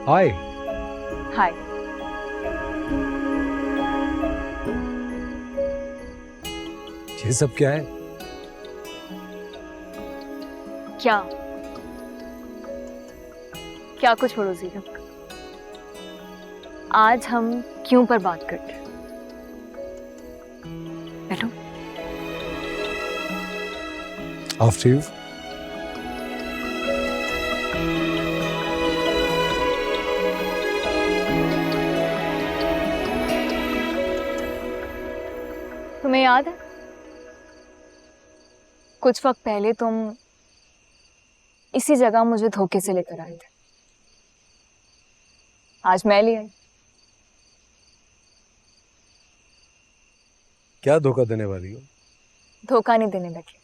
हाय। हाय। ये सब क्या है? क्या क्या कुछ छोड़ो जीरक। आज हम क्यों पर बात करते हैं। बैठो। After you. तुम्हें याद है कुछ वक्त पहले तुम इसी जगह मुझे धोखे से लेकर आए थे। आज मैं ले आई। क्या धोखा देने वाली हो? धोखा नहीं देने लगे,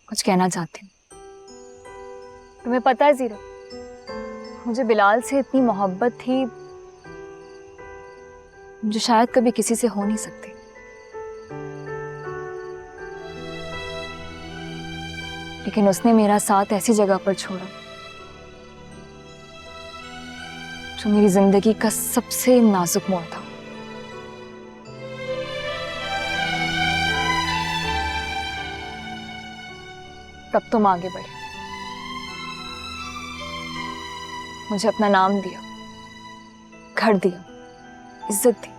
कुछ कहना चाहती हूँ। तुम्हें पता है जीरा, मुझे बिलाल से इतनी मोहब्बत थी जो शायद कभी किसी से हो नहीं सकती। लेकिन उसने मेरा साथ ऐसी जगह पर छोड़ा जो मेरी जिंदगी का सबसे नाजुक मोड़ था। तब तुम आगे बढ़े, मुझे अपना नाम दिया, घर दिया, इज्जत दी,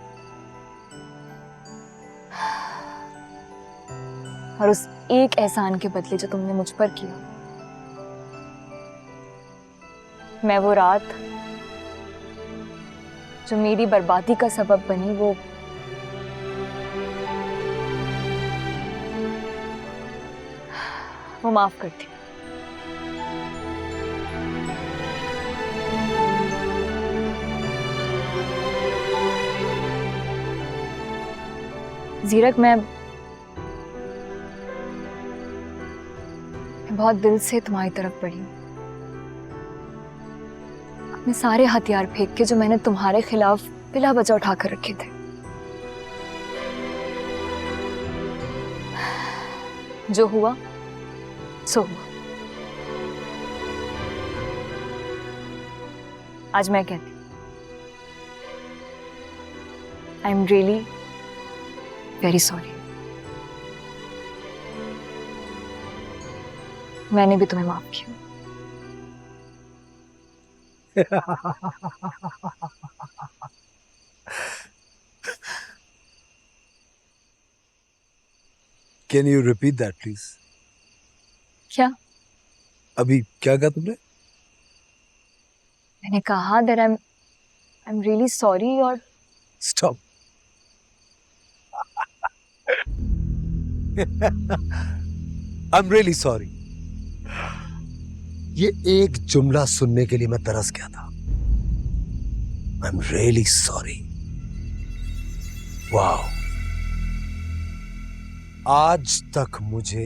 और उस एक एहसान के बदले जो तुमने मुझ पर किया, मैं वो रात जो मेरी बर्बादी का सबब बनी वो माफ करती हूँ। जीरक, मैं बहुत दिल से तुम्हारी तरफ बढ़ी हूँ। अपने सारे हथियार फेंक के जो मैंने तुम्हारे खिलाफ बिला वजह उठाकर रखे थे। जो हुआ सो हुआ। आज मैं कहती हूँ, I am really very sorry. मैंने भी तुम्हें माफ किया। Can you repeat that please? क्या? अभी क्या कहा तुमने? मैंने कहा that I'm really sorry और stop. I am really sorry. ये एक जुमला सुनने के लिए मैं तरस गया था। I am really sorry. Wow, आज तक मुझे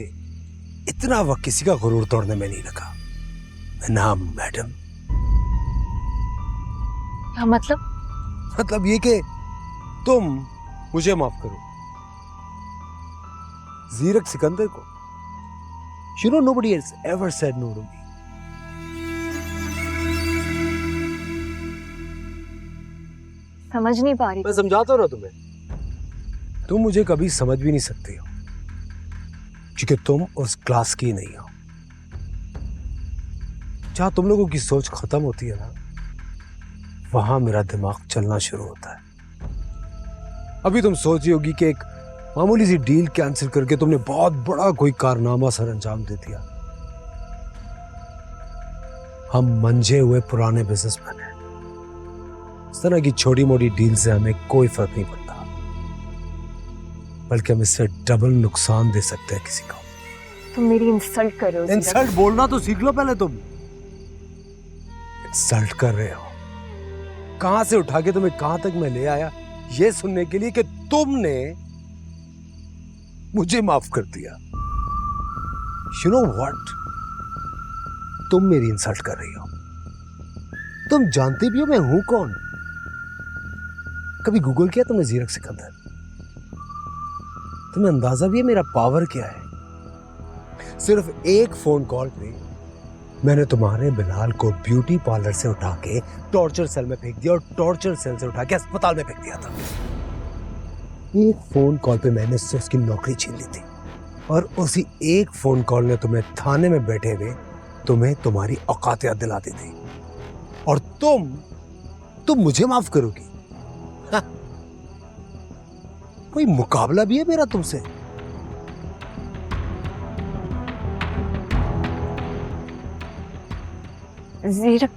इतना वक्त किसी का गुरूर तोड़ने में नहीं लगा। नाम मैडम। क्या मतलब? मतलब ये कि तुम मुझे माफ करो, जीरक सिकंदर को। You know, nobody else ever said no to me. समझ नहीं पा रही। मैं समझाता हूं ना तुम्हें। तुम मुझे कभी समझ भी नहीं सकती हो, क्योंकि तुम उस क्लास की नहीं हो। जहां तुम लोगों की सोच खत्म होती है ना, वहां मेरा दिमाग चलना शुरू होता है। अभी तुम सोच रही होगी कि एक मामूली सी डील कैंसिल करके तुमने बहुत बड़ा कोई कारनामा सर अंजाम दे दिया। हम मंझे हुए पुराने बिजनेसमैन हैं। इस तरह की छोटी मोटी डील से हमें कोई फर्क नहीं पड़ता, बल्कि हम इससे डबल नुकसान दे सकते हैं किसी को। तुम मेरी इंसल्ट कर रहे हो। इंसल्ट बोलना तो सीख लो पहले। तुम इंसल्ट कर रहे हो। कहां से उठा के तुम्हें कहां तक मैं ले आया, ये सुनने के लिए कि तुमने मुझे माफ कर दिया। You know what? तुम मेरी इंसल्ट कर रही हो। तुम जानती भी हो मैं हूं कौन। कभी गूगल किया तुमने जीरक सिकंदर? तुम्हें अंदाजा भी है मेरा पावर क्या है? सिर्फ एक फोन कॉल पे मैंने तुम्हारे बिलाल को ब्यूटी पार्लर से उठा के टॉर्चर सेल में फेंक दिया और टॉर्चर सेल से उठा के अस्पताल में फेंक दिया था। एक फोन कॉल पे मैंने उससे उसकी नौकरी छीन ली थी और उसी एक फोन कॉल ने तुम्हें थाने में बैठे हुए तुम्हें तुम्हारी औकात याद दिला दी थी। और तुम मुझे माफ करोगी? हाँ। कोई मुकाबला भी है मेरा तुमसे? जीरक,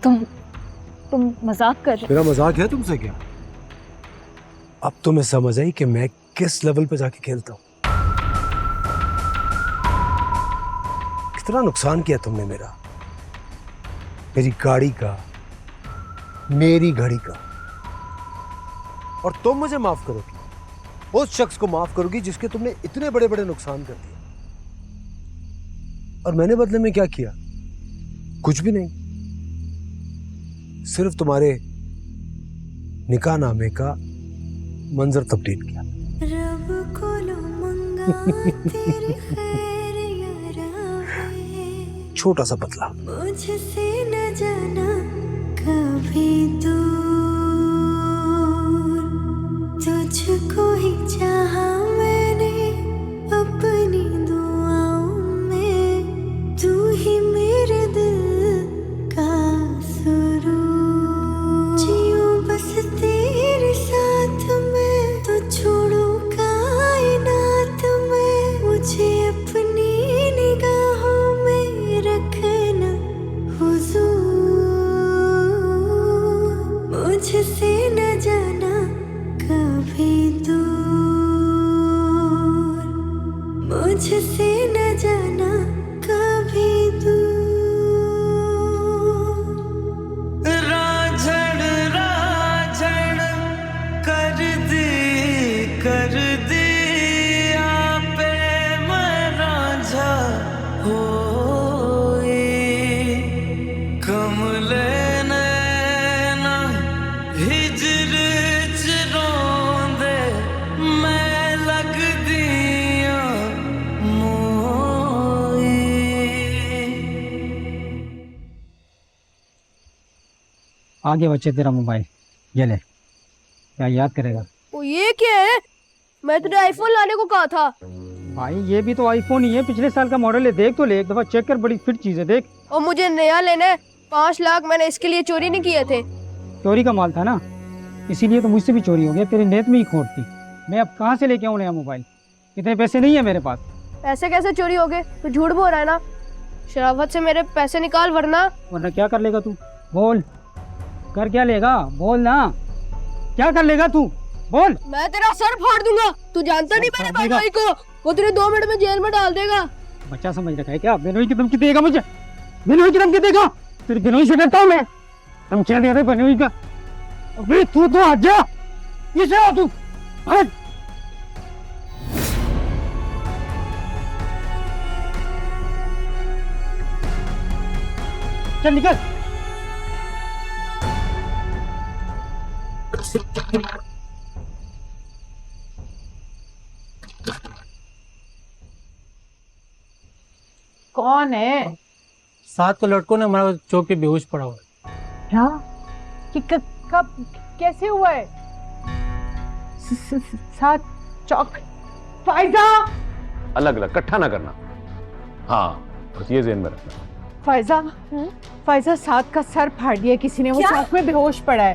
तुम मजाक कर रहे? मेरा मजाक है तुमसे क्या? अब तुम्हें समझ आई कि मैं किस लेवल पे जाके खेलता हूं। कितना नुकसान किया तुमने मेरा, मेरी गाड़ी का, मेरी घड़ी का। और तुम मुझे माफ करोगी? उस शख्स को माफ करोगी जिसके तुमने इतने बड़े बड़े नुकसान कर दिए? और मैंने बदले में क्या किया? कुछ भी नहीं, सिर्फ तुम्हारे निकाह नामे का मंजर तब्दील किया। रब को लो मंगा तेरी खैर यारा, छोटा सा बदला। मुझसे न जाना कभी दूर, तुझको ही चाहा मैंने अपनी दुआओं में, तू ही मेरे दिल का सुरूर, जियूं बस तेरे साथ में, तो छोड़ो कायनात में, मुझे अपनी निगाहों में रखना हुजूर, मुझसे न जाना कभी दूर, मुझसे न जाना कभी दूर। कर दिया पे मरा जा होई, कमले नैना हिजर च रोंदे, मैं लग दिया मोई। आगे बच्चे तेरा मोबाइल ये ले, क्या याद करेगा? वो ये क्या है? मैं तुझे आईफोन लाने को कहा था। भाई ये भी तो आईफोन ही है, पिछले साल का मॉडल है, देख तो ले एक दफा, चेक कर, बड़ी फिट चीज है, देख। और मुझे नया लेना है, 5 लाख मैंने इसके लिए चोरी नहीं किए थे। चोरी का माल था ना, इसीलिए तो मुझसे भी चोरी हो गया, तेरी नीयत में ही खोट थी। मैं अब कहाँ से लेके आऊँ नया मोबाइल? इतने पैसे नहीं है मेरे पास। पैसे कैसे चोरी हो गए? तू झूठ बोल रहा है ना। शराफत से मेरे पैसे निकाल, वरना क्या कर लेगा तू? बोल, कर क्या लेगा? बोल ना, क्या कर लेगा तू? बोल। मैं तेरा सर फाड़ दूंगा। तू जानता नहीं मेरे भाई को, वो तेरे 2 मिनट में जेल में डाल देगा। बच्चा समझ रखा है क्या? बिनोई की धमकी देगा मुझे? बिनोई की धमकी देगा? तेरे बिनोई से डरता हूँ मैं। धमकियां दे रहे बिनोई का। अबे तू तो हट जा, ये से तू हट। चल निकल। कौन है? 7 तो लड़कों ने हमारा चौक पे बेहोश पड़ा हुआ है। क्या? कब कैसे हुआ है? 7 चौक? फायजा! अलग अलग इकट्ठा ना करना। हाँ बस ये ज़हन में रखना। फायजा 7 का सर फाड़ दिया किसी ने, वो चौक में बेहोश पड़ा है।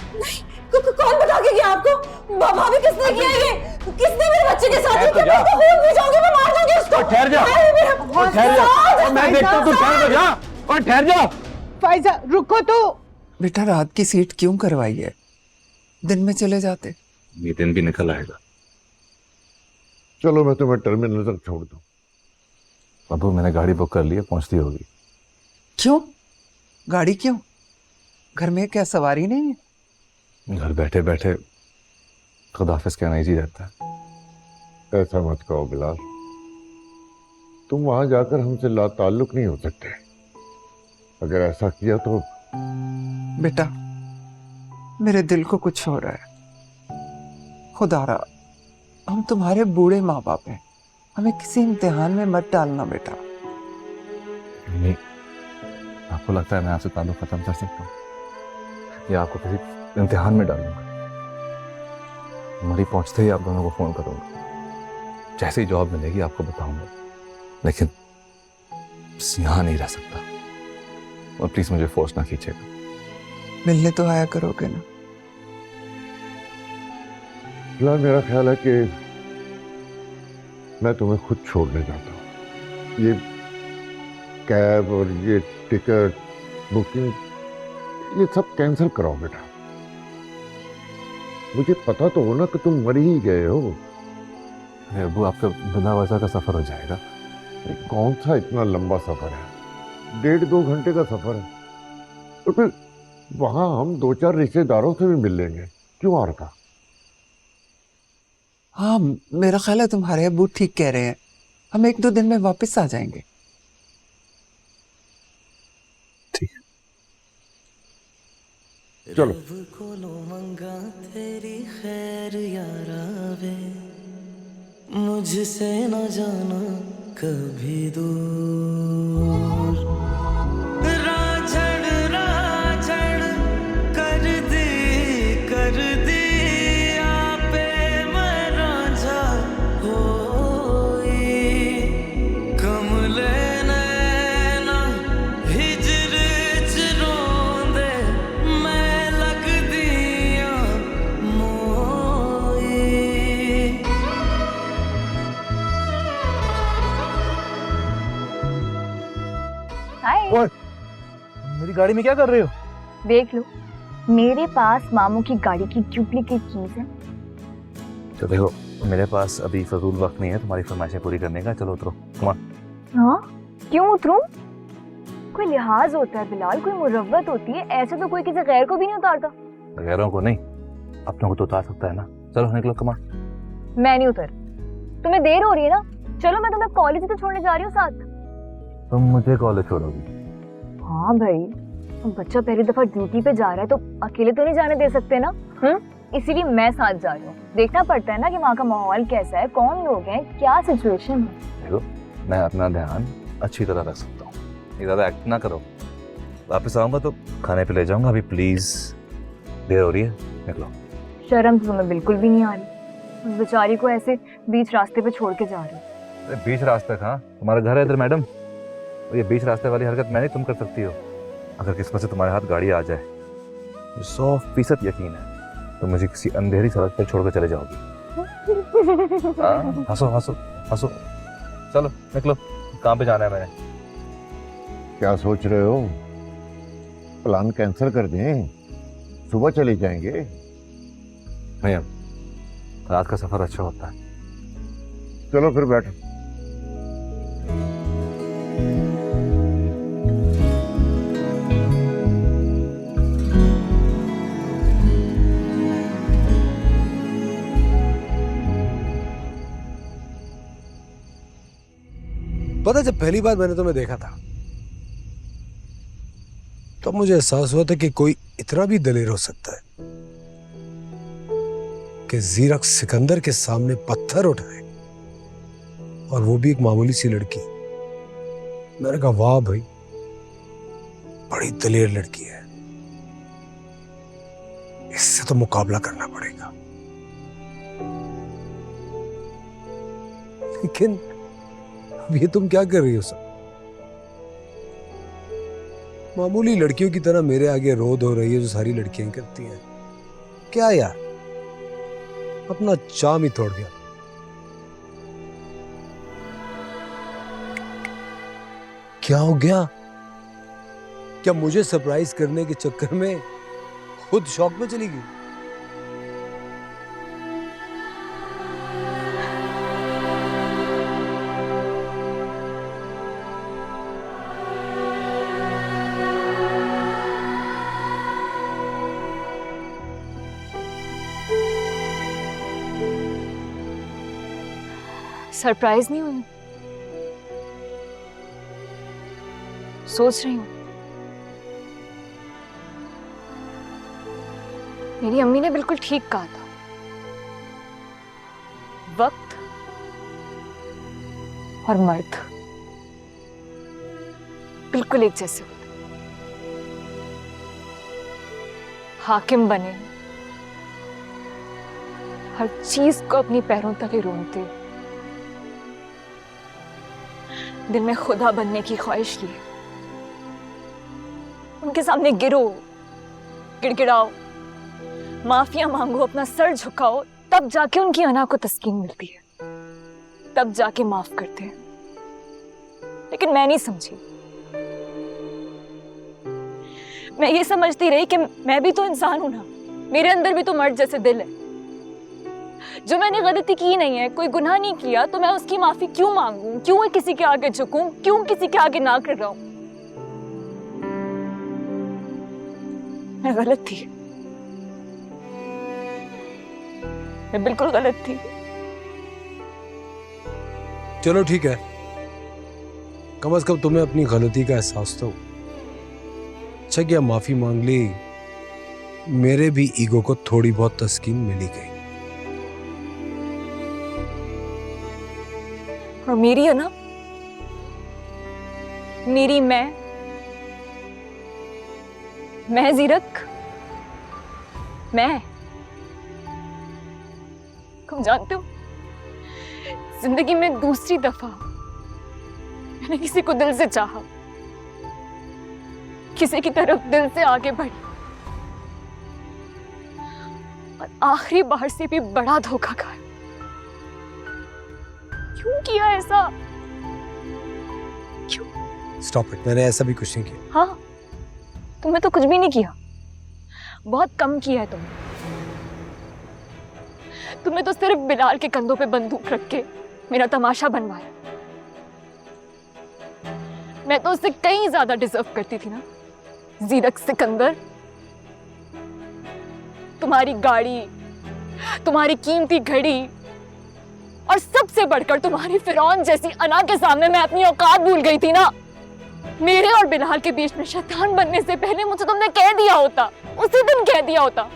कौन बता के गया आपको? भाभी किसने किया ये? किसने मेरे बच्चे के साथ ठहर जा, मैं देखता हूँ, तू ठहर जा और ठहर जा। फायजा रुको तो। बेटा रात की सीट क्यों करवाई है? दिन में चले जाते। ये दिन भी निकल आएगा। चलो मैं तुम्हें टर्मिनल तक छोड़ दूं। बाबू मैंने गाड़ी बुक कर ली है, पहुंचती होगी। क्यों? गाड़ी क्यों? घर में क्या सवारी नहीं है? घर बैठे बैठे खुदाफिज कहना इजी रहता है। ऐसा मत कहो बिलाल, तुम वहां जाकर हमसे लाताल्लुक नहीं हो सकते। अगर ऐसा किया तो बेटा मेरे दिल को कुछ हो रहा है। खुदारा हम तुम्हारे बूढ़े माँ बाप हैं, हमें किसी इम्तिहान में मत डालना बेटा। नहीं, आप आपको लगता है मैं आपसे ताल्लुक खत्म कर सकता हूँ या आपको किसी इम्तिहान में डालूंगा? मरी पहुंचते ही आप दोनों को फोन करूंगा, जैसे ही जॉब मिलेगी आपको बताऊंगा, लेकिन बस यहाँ नहीं रह सकता। और प्लीज मुझे फोर्स ना कीजिएगा। मिलने तो आया करोगे ना? फिलहाल मेरा ख्याल है कि मैं तुम्हें खुद छोड़ने जाता हूँ। ये कैब और ये टिकट बुकिंग ये सब कैंसिल कराओ बेटा। मुझे पता तो हो ना कि तुम मर ही गए हो। अरे अब्बू, आपका बिना वजह का सफर हो जाएगा। ये कौन सा इतना लंबा सफर है? 1.5-2 घंटे का सफर है। तो फिर वहां हम 2-4 रिश्तेदारों से भी मिल लेंगे, क्यों और का? हाँ, मेरा ख्याल है तुम्हारे अब्बू ठीक कह रहे हैं। हम 1-2 दिन में वापस आ जाएंगे। ठीक है, चलो। तेरी खैर यारा वे, मुझसे न जाना कभी दूर। राजड़ राजड़ कर दी आपे मैं रांझा होई। कमले नैना हिजर च रोंदे मैं लग दिया मोई। हाय, मेरी गाड़ी में क्या कर रहे हो? देख लो, मेरे पास मामू की गाड़ी की डुप्लीकेट कीज है। तो देखो मेरे पास अभी फजूल वक्त नहीं है तुम्हारी फरमाइशें पूरी करने का। चलो उतरो, कमान। हाँ, क्यों उतरूं? कोई लिहाज होता है बिलाल, कोई मुरव्वत होती है। ऐसे तो कोई किसी गैर को भी नहीं उतारता। गैरों को नहीं, अपनों को तो उतार सकता है ना। चलो निकलो, कमान। मैं नहीं उतर, तुम्हें देर हो रही है ना। चलो, मैं तुम्हें कॉलेज तो छोड़ने जा रही हूँ साथ। तुम मुझे कॉलेज छोड़ोगी? हाँ भाई, बच्चा पहली दफा ड्यूटी पे जा रहा है तो अकेले तो नहीं जाने दे सकते ना। इसीलिए मैं साथ जा रही हूँ। देखना पड़ता है ना कि वहाँ का माहौल कैसा है, कौन लोग हैं, क्या सिचुएशन है। देखो मैं अपना ध्यान अच्छी तरह रख सकता हूँ, ज्यादा एक्ट ना करो। वापस आऊंगा तो खाने पे ले जाऊंगा। अभी प्लीज देर हो रही है, निकलो। शर्म तो तुम्हें बिल्कुल भी नहीं आ रही। उस बेचारी को ऐसे बीच रास्ते पे छोड़ के जा रही हूँ। बीच रास्ते कहाँ? तुम्हारा घर है इधर मैडम। ये बीच रास्ते वाली हरकत मैं नहीं, तुम कर सकती हो। अगर किस्मत से तुम्हारे हाथ गाड़ी आ जाए, 100% यकीन है तो मुझे किसी अंधेरी सड़क पर छोड़कर चले जाओगी। हाँ, हंसो हंसो हंसो। चलो निकलो, कहाँ पे जाना है मैंने? क्या सोच रहे हो? प्लान कैंसिल कर दें? सुबह चले जाएंगे। नहीं, अब रात का सफर अच्छा होता है। चलो फिर बैठो। पता है, जब पहली बार मैंने तुम्हें देखा था तो मुझे एहसास हुआ था कि कोई इतना भी दलेर हो सकता है कि जीरक सिकंदर के सामने पत्थर उठाए, और वो भी एक मामूली सी लड़की। मैंने कहा वाह भाई, बड़ी दलेर लड़की है, इससे तो मुकाबला करना पड़ेगा। लेकिन अब ये तुम क्या कर रही हो? सब मामूली लड़कियों की तरह मेरे आगे रोद हो रही है जो सारी लड़कियां करती हैं। क्या यार, अपना चाम ही तोड़ दिया। क्या हो गया? क्या मुझे सरप्राइज करने के चक्कर में खुद शॉक में चली गई? सरप्राइज नहीं हुई, सोच रही हूँ। मेरी अम्मी ने बिल्कुल ठीक कहा था, वक्त और मर्द बिल्कुल एक जैसे होते। हाकिम बने, हर चीज को अपनी पैरों तले रोनते, दिल में खुदा बनने की ख्वाहिश लिए, उनके सामने गिरो, गिड़गिड़ाओ, माफिया मांगो, अपना सर झुकाओ, तब जाके उनकी अना को तस्कीन मिलती है, तब जाके माफ करते हैं। लेकिन मैं नहीं समझी, मैं ये समझती रही कि मैं भी तो इंसान हूं ना, मेरे अंदर भी तो मर्द जैसे दिल है। जो मैंने गलती की नहीं है, कोई गुनाह नहीं किया, तो मैं उसकी माफी क्यों मांगूं, क्यों किसी के आगे झुकूं, क्यों किसी के आगे ना कर रहा हूं। मैं गलत थी, मैं बिल्कुल गलत थी। चलो ठीक है, कम से कम तुम्हें अपनी गलती का एहसास तो। अच्छा क्या माफी मांग ली, मेरे भी ईगो को थोड़ी बहुत तस्कीन मिली गई। और मेरी है ना, मेरी मैं जीरक, मैं, तुम जानते हो, जिंदगी में दूसरी दफा मैंने किसी को दिल से चाहा, किसी की तरफ दिल से आगे बढ़ी, और आखिरी बार से भी बड़ा धोखा खाया। क्यों किया ऐसा, क्यों? स्टॉप इट, मैंने ऐसा भी कुछ नहीं किया। हाँ, तुमने तो कुछ भी नहीं किया, बहुत कम किया है तुमने। तुमने तो सिर्फ बिलाल के कंधों पे बंदूक रख के मेरा तमाशा बनवाया। मैं तो उससे कहीं ज्यादा डिजर्व करती थी ना, जीरक सिकंदर। तुम्हारी गाड़ी, तुम्हारी कीमती घड़ी, और सबसे बढ़कर तुम्हारी फिरौन जैसी अना के सामने मैं अपनी औकात भूल गई थी ना। मेरे और बिलाल के बीच में शैतान बनने से पहले मुझे तुमने कह दिया होता, उसी दिन कह दिया होता,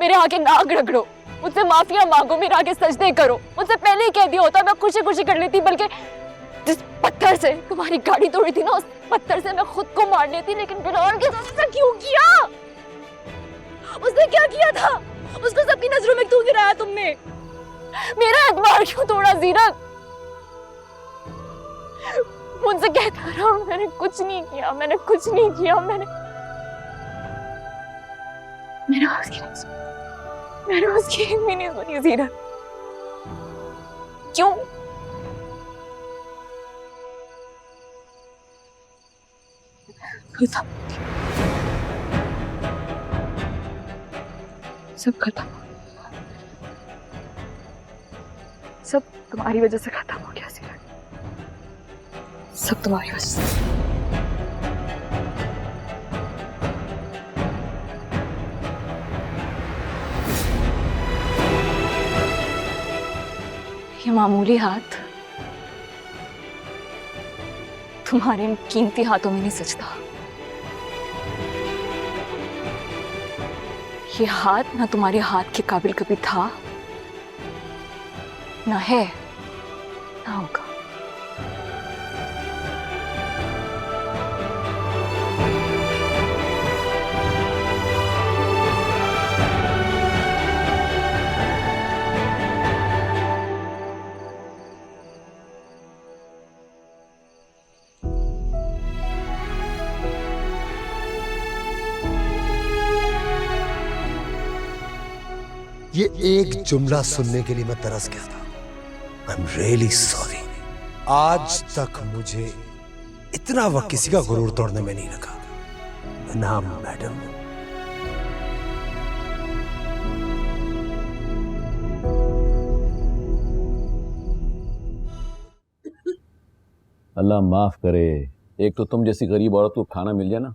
मेरे आगे नाक रगड़ो, मुझसे माफिया मांगो, मेरे आगे सजदे करो, मुझसे पहले ही कह दिया होता, मैं खुशी खुशी कर लेती। बल्कि जिस पत्थर से तुम्हारी गाड़ी तोड़ी थी ना, उस पत्थर से मैं खुद को मार लेती। लेकिन बिलाल के साथ ऐसा क्यों किया? उसने क्या किया था? उसको सबकी नजरों में क्यों गिराया तुमने? मेरा एतबार क्यों तोड़ा जीरक? मुझसे कहता रहा, मैंने कुछ नहीं किया, मैंने कुछ नहीं किया, मैंने उसकी एक भी नहीं सुनी जीरक। क्यों? खत्म, सब खत्म, सब तुम्हारी वजह से खत्म हो गया जीरक, सब तुम्हारी वजह से। ये मामूली हाथ तुम्हारे इन कीमती हाथों में नहीं सजता। ये हाथ ना तुम्हारे हाथ के काबिल कभी था, ना है, ना होगा। ये एक जुमला सुनने के लिए मैं तरस गया था। I am really sorry. आज तक मुझे इतना वक्त किसी का गुरूर तोड़ने में नहीं लगा। नाम मैडम। अल्लाह माफ करे, एक तो तुम जैसी गरीब औरत को खाना मिल जाए ना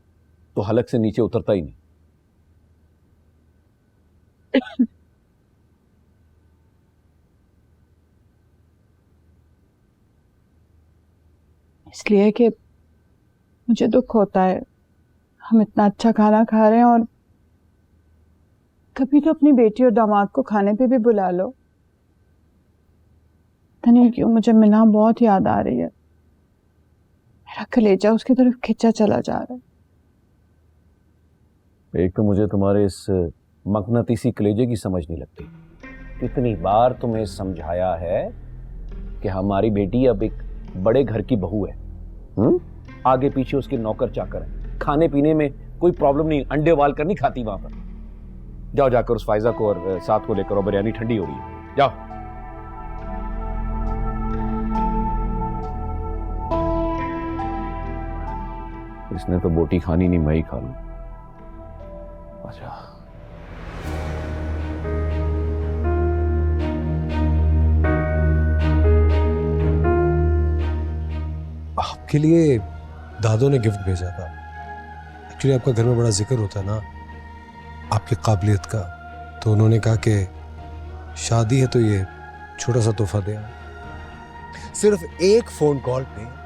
तो हलक से नीचे उतरता ही नहीं। इसलिए कि मुझे दुख होता है, हम इतना अच्छा खाना खा रहे हैं और कभी तो अपनी बेटी और दामाद को खाने पे भी बुला लो। पता नहीं क्यों मुझे मिना बहुत याद आ रही है, मेरा कलेजा उसकी तरफ खिंचा चला जा रहा है। एक तो मुझे तुम्हारे इस मकनातीसी कलेजे की समझ नहीं लगती। कितनी बार तुम्हें समझाया है कि हमारी बेटी अब एक बड़े घर की बहू है। आगे पीछे उसके नौकर चाकर है, खाने पीने में कोई प्रॉब्लम नहीं, अंडे उबाल कर नहीं खाती वहां पर। जाओ जाकर उस फायजा को और साथ को लेकर, और बिरयानी ठंडी हो रही है, जाओ। इसने तो बोटी खानी नहीं, मैं ही खा लूं। अच्छा, आपके लिए दादों ने गिफ्ट भेजा था। एक्चुअली आपका घर में बड़ा जिक्र होता है ना आपकी काबिलियत का, तो उन्होंने कहा कि शादी है तो ये छोटा सा तोहफा दे। सिर्फ एक फोन कॉल पे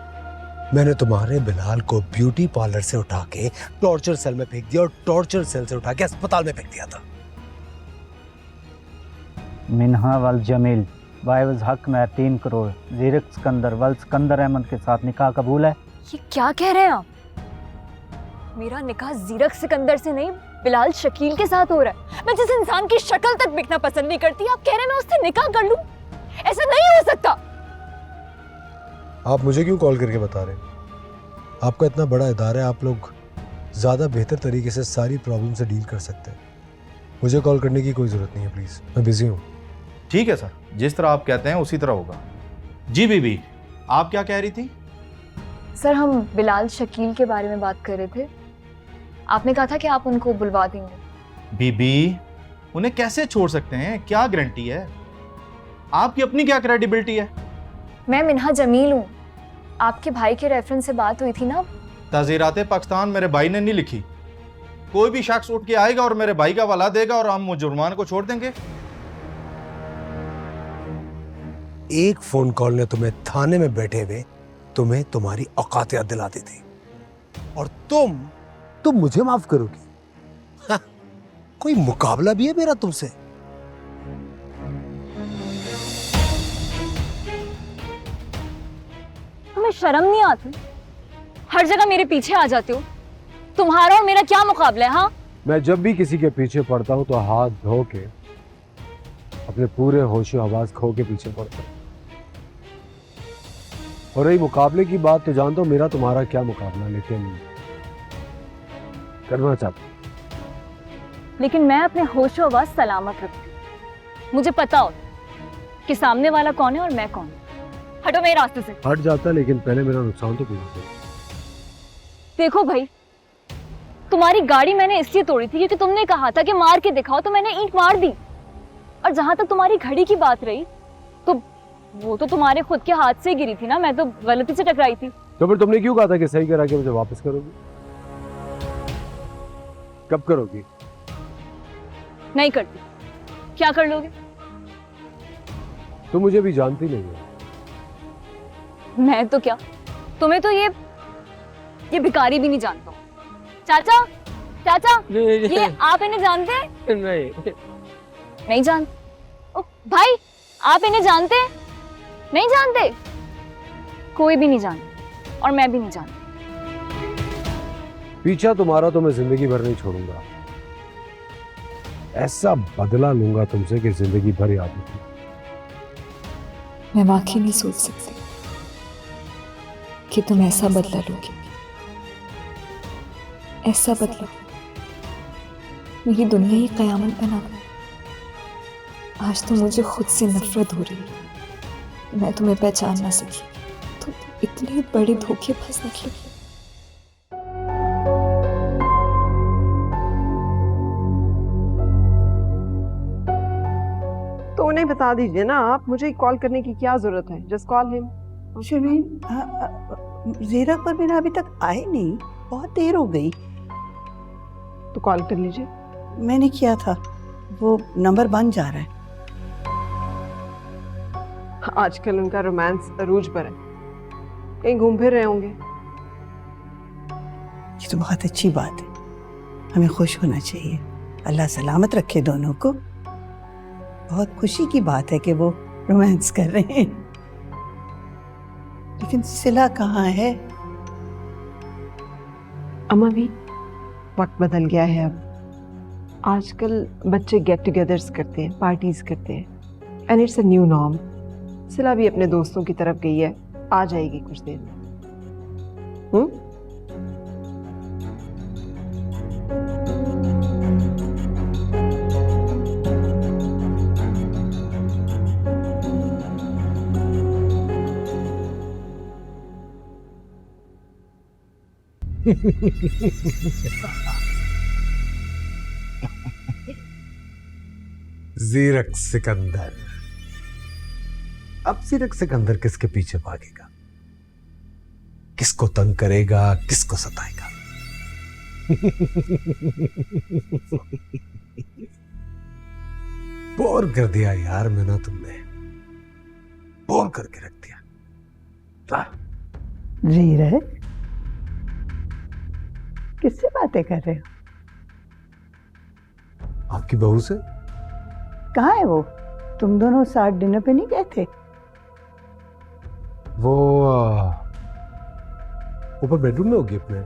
मैंने तुम्हारे बिलाल को ब्यूटी पार्लर से उठा के टॉर्चर सेल में फेंक दिया और टॉर्चर सेल से उठा के अस्पताल में फेंक दिया था। मिन्हा वल जमील बाइवज हक में 3 करोड़ जीरक सिकंदर वल सिकंदर अहमद के साथ निकाह कबूल है। ये क्या कह रहे हैं आप? मेरा निकाह जीरक सिकंदर से नहीं, बिलाल शकील के साथ हो रहा है। मैं जिस इंसान की शक्ल तक देखना पसंद नहीं करती, आप कह रहे हैं मैं उससे निकाह कर लूं? ऐसा नहीं हो सकता। आप मुझे क्यों कॉल करके बता रहे हैं? आपका इतना बड़ा इदारा है, आप लोग ज्यादा बेहतर तरीके से सारी प्रॉब्लम से डील कर सकते हैं। मुझे कॉल करने की कोई जरूरत नहीं है, प्लीज, मैं बिजी हूँ। ठीक है सर, जिस तरह आप कहते हैं उसी तरह होगा। जी बीबी, आप क्या कह रही थी? सर, हम बिलाल शकील के बारे में बात कर रहे थे। आपने कहा था कि आप उनको बुलवा देंगे। बीबी, उन्हें कैसे छोड़ सकते हैं? क्या गारंटी है? आपकी अपनी क्या क्रेडिबिलिटी है? मैं मिन्हा जमील हूँ। आपके भाई के रेफरेंस से बात हुई थी ना। ताज़ीराते पाकिस्तान मेरे भाई ने नहीं लिखी। कोई भी शख्स उठ के आएगा और मेरे भाई का हवाला देगा और हम मुजरमान को छोड़ देंगे। एक फोन कॉल ने तुम्हें थाने में बैठे हुए तुम्हें तुम्हारी औकात याद दिला दी थी, और तुम मुझे माफ करोगी? हाँ, कोई मुकाबला भी है मेरा तुमसे? तुम्हें शर्म नहीं आती? हर जगह मेरे पीछे आ जाते हो। तुम्हारा और मेरा क्या मुकाबला है? हाँ, मैं जब भी किसी के पीछे पड़ता हूं तो हाथ धो के अपने पूरे होशो आवाज खो के पीछे पड़ता हूं। और रही मुकाबले की बात, तो जानता हूं मेरा तुम्हारा क्या मुकाबला, लेकिन करना चाहता हूं। लेकिन मैं अपने होशो आवाज सलामत रखती हूँ। मुझे पता हो कि सामने वाला कौन है और मैं कौन हूँ। हटो मेरे रास्ते से। हट जाता, लेकिन पहले मेरा नुकसान तो पूरा करो। देखो भाई, तुम्हारी गाड़ी मैंने इसलिए तोड़ी थी क्योंकि तुमने कहा था कि मार के दिखाओ, तो मैंने ईंट मार दी। और जहां तक तुम्हारी घड़ी की बात रही, तो वो तो तुम्हारे खुद के हाथ से गिरी थी ना, मैं तो गलती से टकराई थी। तो फिर तुमने क्यों कहा था कि सही करा के मुझे वापस करोगी? कब करोगी? नहीं करती। क्या कर लोगे? तुम मुझे भी जानती नहीं हो। मैं तो क्या, तुम्हें तो ये भिखारी भी नहीं जानता। चाचा, चाचा, ये आप इन्हें जानते हैं? नहीं जानते। ओ भाई, आप इन्हें जानते हैं? नहीं जानते। कोई भी नहीं जानता, और मैं भी नहीं जानती। पीछा तुम्हारा तो मैं जिंदगी भर नहीं छोड़ूंगा। ऐसा बदला लूंगा तुमसे कि जिंदगी भर याद रखूंगा। मैं वाकई नहीं सोच सकती कि तुम ऐसा बदला लोगे। ऐसा बदला मेरी दुनिया ही कयामत बना गई। आज तो मुझे खुद से नफरत हो रही है। मैं तुम्हें पहचान ना सकी, तुम इतने बड़े धोखेबाज निकले। तो उन्हें बता दीजिए ना आप, मुझे कॉल करने की क्या जरूरत है? Just call him. शर्मीन, जीरक पर मेरा अभी तक आए नहीं, बहुत देर हो गई। तो कॉल कर लीजिए। मैंने किया था, वो नंबर बंद जा रहा है। आजकल उनका रोमांस अरूज पर है, कहीं घूम फिर रहे होंगे। ये तो बहुत अच्छी बात है, हमें खुश होना चाहिए। अल्लाह सलामत रखे दोनों को। बहुत खुशी की बात है कि वो रोमांस कर रहे हैं। लेकिन सिला कहाँ है? अम्मा भी, वक्त बदल गया है अब। आजकल बच्चे गेट टुगेदर्स करते हैं, पार्टीज करते हैं, and it's a new norm. सिला भी अपने दोस्तों की तरफ गई है, आ जाएगी कुछ देर में। जीरक सिकंदर। अब जीरक सिकंदर किसके पीछे भागेगा, किसको तंग करेगा, किसको सताएगा? बोर कर दिया यार मैंने, तुमने बोर करके रख दिया। जीरक, किससे बातें कर रहे हो? आपकी बहू से। कहाँ है वो? तुम दोनों साथ डिनर पे नहीं गए थे? वो ऊपर बेडरूम में होगी अपने।